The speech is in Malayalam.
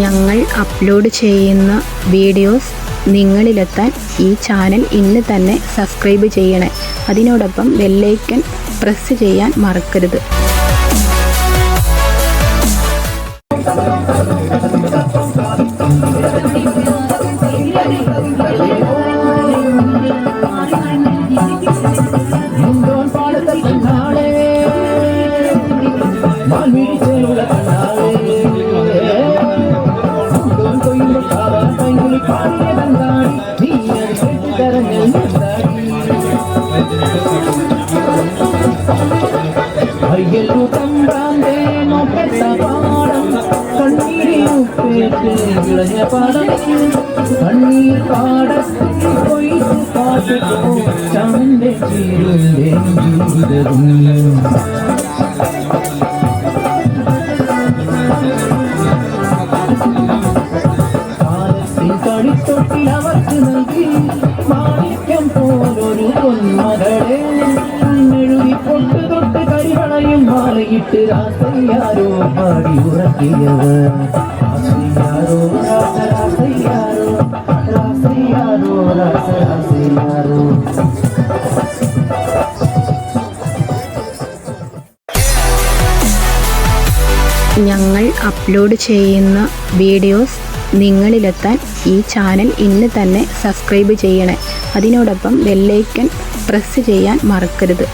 ഞങ്ങൾ അപ്ലോഡ് ചെയ്യുന്ന വീഡിയോസ് നിങ്ങളിലെത്താൻ ഈ ചാനൽ ഇന്ന് തന്നെ സബ്സ്ക്രൈബ് ചെയ്യണേ. അതിനോടൊപ്പം ബെല്ലൈക്കൺ പ്രസ് ചെയ്യാൻ മറക്കരുത്. അവർക്ക് നൽകി മാണിക്യം പോലൊരു പൊന്മകളെ എഴുതി പൊട്ട് തൊട്ട് കരിവളയും മാലയിട്ട് രാസയ്യാരോ പാടി ഉറക്കിയവർ രാസയ്യാരോ രാസരാസയ്യാരോ രാസയ്യാരോ രാസരാസയ്യാരോ. ഞങ്ങൾ അപ്ലോഡ് ചെയ്യുന്ന വീഡിയോസ് നിങ്ങളിലെത്താൻ ഈ ചാനൽ ഇന്ന് തന്നെ സബ്സ്ക്രൈബ് ചെയ്യണേ. അതിനോടൊപ്പം ബെല്ലൈക്കൺ പ്രസ് ചെയ്യാൻ മറക്കരുത്.